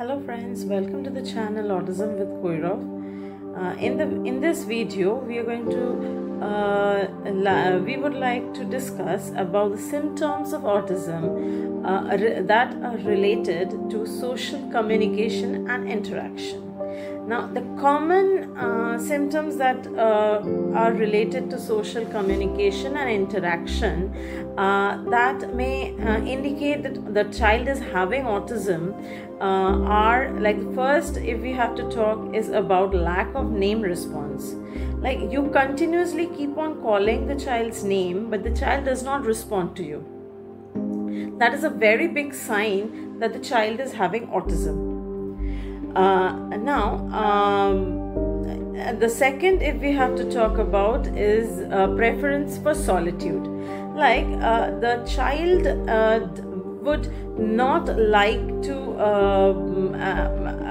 Hello friends, welcome to the channel Autism with Koirav. In this video we are going to we would like to discuss about the symptoms of autism that are related to social communication and interaction. Now, the common symptoms that are related to social communication and interaction that may indicate that the child is having autism are like, first, if we have to talk, is about lack of name response. Like, you continuously keep on calling the child's name, but the child does not respond to you. That is a very big sign that the child is having autism. The second, if we have to talk about, is preference for solitude. Like, the child would not like to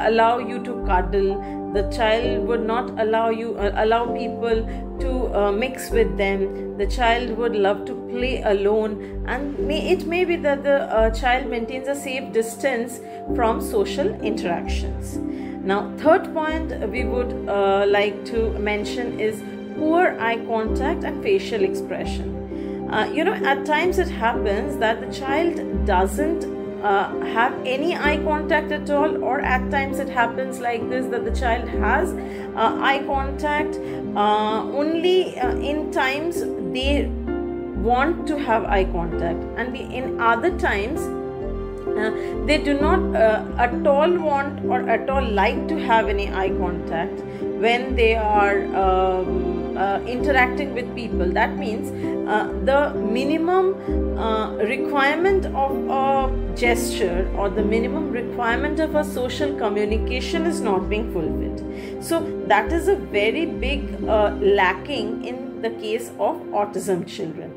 allow you to cuddle. The child would not allow people to mix with them. The child would love to play alone, and it may be that the child maintains a safe distance from social interactions. Now, third point we would like to mention is poor eye contact and facial expression. At times it happens that the child doesn't have any eye contact at all, or at times it happens like this, that the child has eye contact only in times they want to have eye contact, and in other times they do not at all want or at all like to have any eye contact when they are interacting with people. That means the minimum requirement of a gesture or the minimum requirement of a social communication is not being fulfilled. So that is a very big lacking in the case of autism children.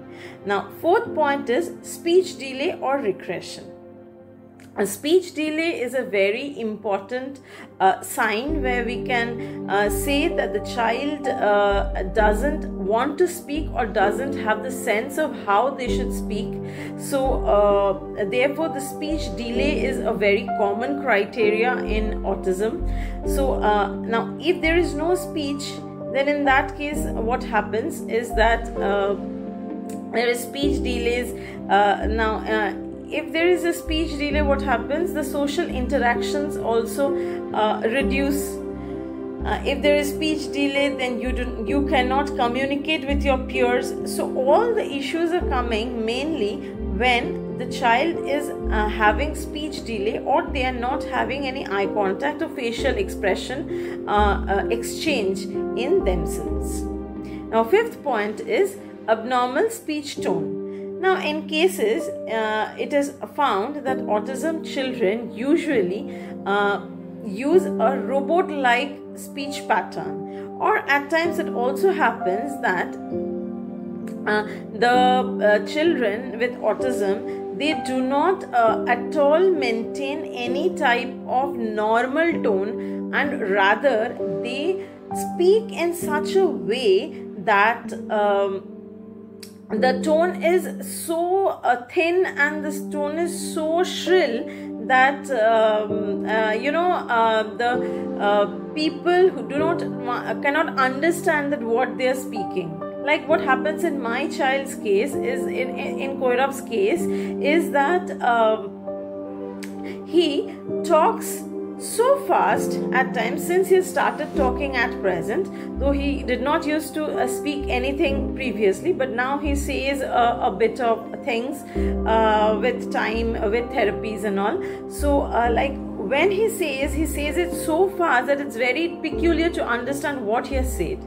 Now, fourth point is speech delay or regression. A speech delay is a very important sign where we can say that the child doesn't want to speak or doesn't have the sense of how they should speak. So therefore the speech delay is a very common criteria in autism. So now, if there is no speech, then in that case what happens is that there is speech delays. If there is a speech delay, what happens? The social interactions also reduce. If there is speech delay, then you cannot communicate with your peers. So all the issues are coming mainly when the child is having speech delay, or they are not having any eye contact or facial expression exchange in themselves. Now, fifth point is abnormal speech tone. Now, in cases, it is found that autism children usually use a robot-like speech pattern, or at times it also happens that the children with autism, they do not at all maintain any type of normal tone, and rather they speak in such a way that the tone is so thin and the tone is so shrill that the people who cannot understand that what they are speaking. Like what happens in my child's case is in Koirav's case is that he talks so fast at times, since he started talking at present, though he did not used to speak anything previously, but now he says a bit of things with time, with therapies and all. So like when he says it so fast that it's very peculiar to understand what he has said.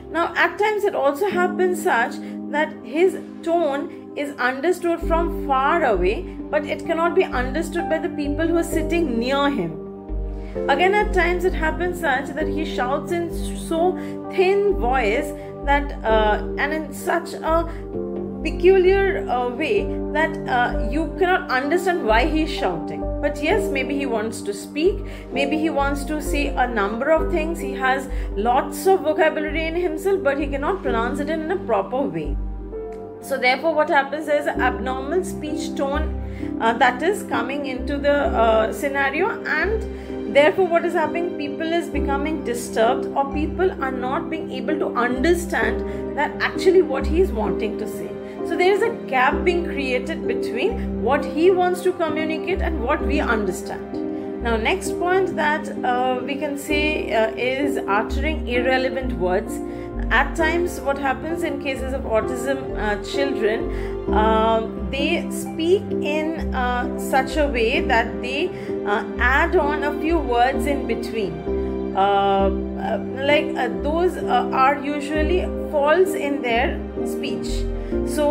Now, at times it also happens such that his tone is understood from far away, but it cannot be understood by the people who are sitting near him. Again, at times it happens such that he shouts in so thin voice that and in such a peculiar way that you cannot understand why he is shouting. But yes, maybe he wants to speak, maybe he wants to say a number of things, he has lots of vocabulary in himself, but he cannot pronounce it in a proper way. So therefore what happens is abnormal speech tone that is coming into the scenario, and therefore what is happening, people is becoming disturbed, or people are not being able to understand that actually what he is wanting to say. So there is a gap being created between what he wants to communicate and what we understand. Now, next point that we can say is uttering irrelevant words. At times, what happens in cases of autism children, they speak in such a way that they add on a few words in between. Those are usually faults in their speech. So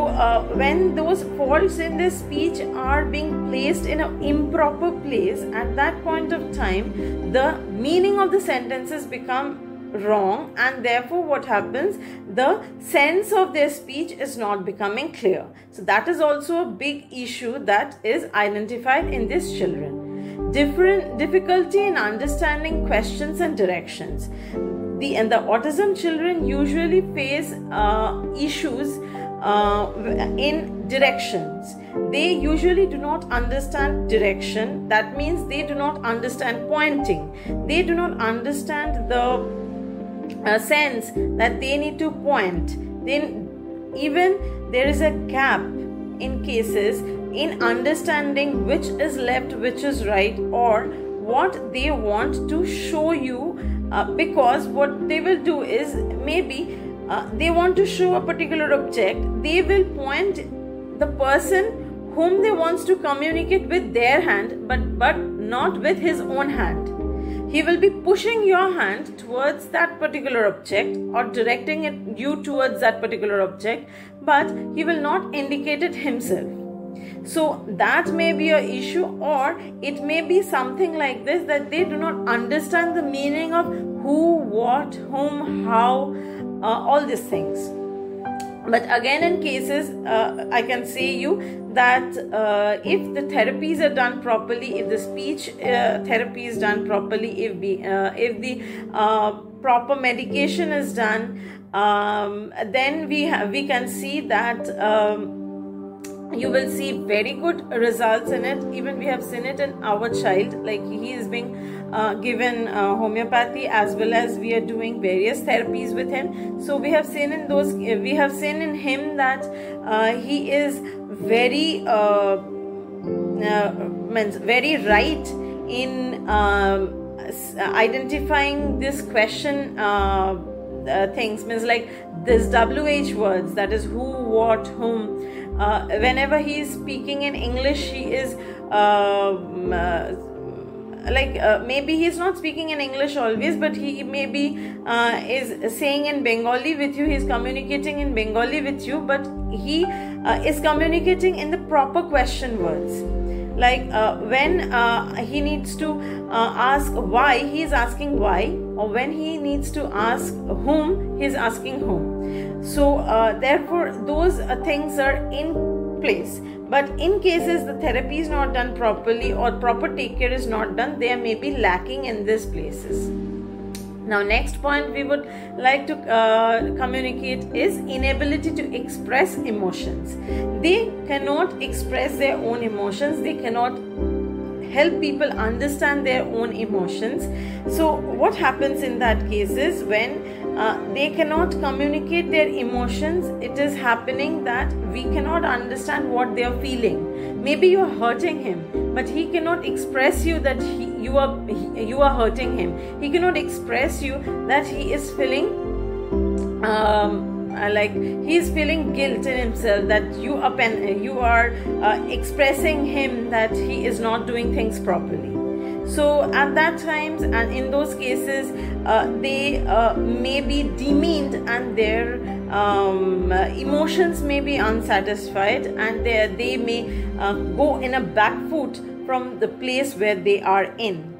when those faults in their speech are being placed in an improper place, at that point of time, the meaning of the sentences become wrong, and therefore what happens, the sense of their speech is not becoming clear. So that is also a big issue that is identified in these children. Difficulty in understanding questions and directions. The autism children usually face issues in directions. They usually do not understand direction. That means they do not understand pointing. They do not understand the sense that they need to point. Then even there is a gap in cases in understanding which is left, which is right, or what they want to show you, because what they will do is maybe they want to show a particular object, they will point the person whom they want to communicate with their hand, but not with his own hand. He will be pushing your hand towards that particular object or directing you towards that particular object, but he will not indicate it himself. So that may be an issue, or it may be something like this, that they do not understand the meaning of who, what, whom, how, all these things. But again, in cases, I can say you that if the therapies are done properly, if the speech therapy is done properly, if the proper medication is done, then we can see that you will see very good results in it. Even we have seen it in our child, like he is being given homeopathy, as well as we are doing various therapies with him. So we have seen in him that he is very very right in identifying this question things, means like this WH words, that is who, what, whom. Whenever he is speaking in English, he is maybe he is not speaking in English always, but he maybe is saying in Bengali with you, he is communicating in Bengali with you, but he is communicating in the proper question words. Like when he needs to ask why, he is asking why, or when he needs to ask whom, he is asking whom. So therefore those things are in place. But in cases the therapy is not done properly, or proper take care is not done, they may be lacking in these places. Now, next point we would like to communicate is inability to express emotions. They cannot express their own emotions. They cannot help people understand their own emotions. So what happens in that case is, when they cannot communicate their emotions, it is happening that we cannot understand what they are feeling. Maybe you are hurting him, but he cannot express you that you are hurting him. He cannot express you that he is feeling like he is feeling guilt in himself, that you are expressing him that he is not doing things properly. So at that times, and in those cases, they may be demeaned, and their emotions may be unsatisfied, and they may go in a back foot from the place where they are in.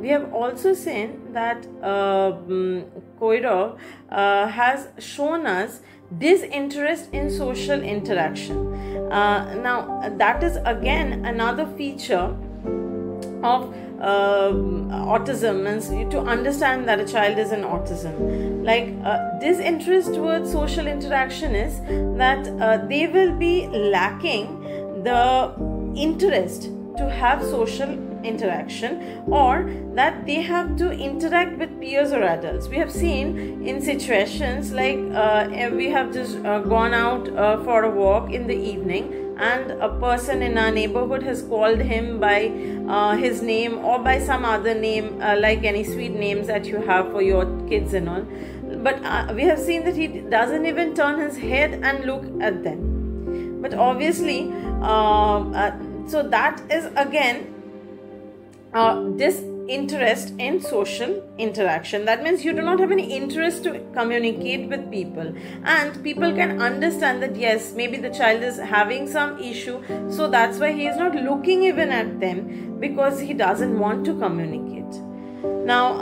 We have also seen that Koyrov has shown us disinterest in social interaction. Now, that is again another feature of autism, means to understand that a child is in autism. Like disinterest towards social interaction is that they will be lacking the interest to have social interaction, or that they have to interact with peers or adults. We have seen in situations like we have just gone out for a walk in the evening, and a person in our neighborhood has called him by his name or by some other name, like any sweet names that you have for your kids and all. But we have seen that he doesn't even turn his head and look at them. But obviously, so that is again disinterest in social interaction. That means you do not have any interest to communicate with people, and people can understand that yes, maybe the child is having some issue, so that's why he is not looking even at them, because he doesn't want to communicate. Now,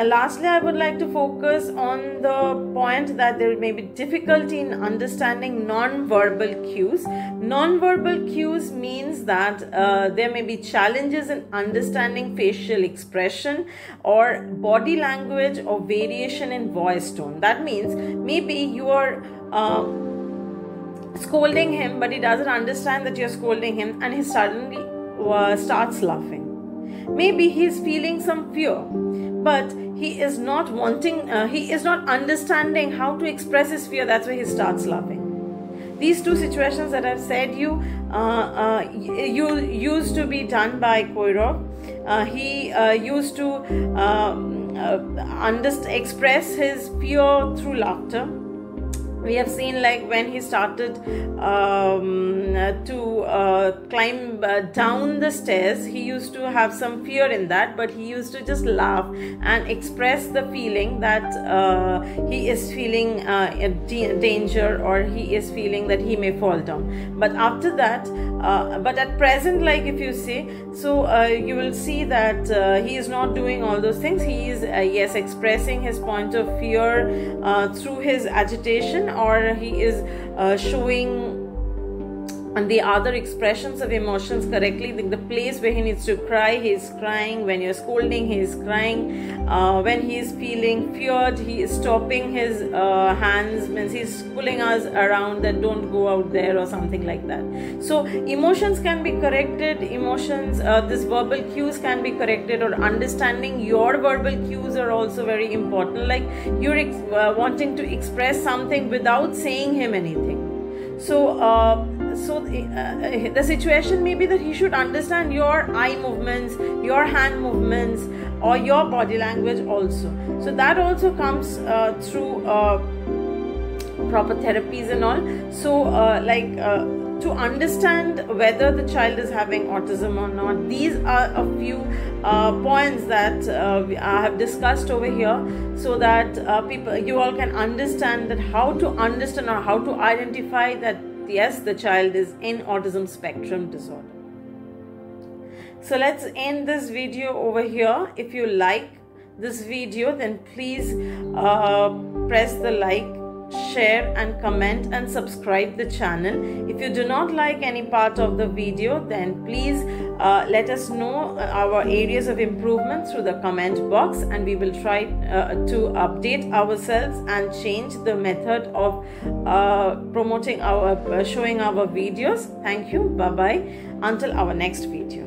lastly, I would like to focus on the point that there may be difficulty in understanding non-verbal cues. Non-verbal cues means that there may be challenges in understanding facial expression or body language or variation in voice tone. That means maybe you are scolding him, but he doesn't understand that you're scolding him, and he suddenly starts laughing. Maybe he is feeling some fear, but he is not understanding how to express his fear. That's why he starts laughing. These two situations that I've said you used to be done by Koyrov. He used to express his fear through laughter. We have seen, like, when he started to climb down the stairs, he used to have some fear in that, but he used to just laugh and express the feeling that he is feeling danger, or he is feeling that he may fall down. But after that, but at present, like if you see, so you will see that he is not doing all those things. He is yes, expressing his point of fear through his agitation, or he is showing and the other expressions of emotions correctly. The place where he needs to cry, he is crying. When you're scolding, he is crying. When he is feeling feared, he is stopping his hands, means he's pulling us around that don't go out there or something like that. So emotions can be corrected, this verbal cues can be corrected, or understanding your verbal cues are also very important. Like you're wanting to express something without saying him anything. So the situation may be that he should understand your eye movements, your hand movements, or your body language also. So that also comes through proper therapies and all. So to understand whether the child is having autism or not, these are a few points that I have discussed over here, so that you all can understand that how to understand or how to identify that yes, the child is in autism spectrum disorder. So let's end this video over here. If you like this video, then please press the like, share and comment and subscribe the channel. If you do not like any part of the video, then please let us know our areas of improvement through the comment box, and we will try to update ourselves and change the method of promoting showing our videos. Thank you. Bye bye until our next video.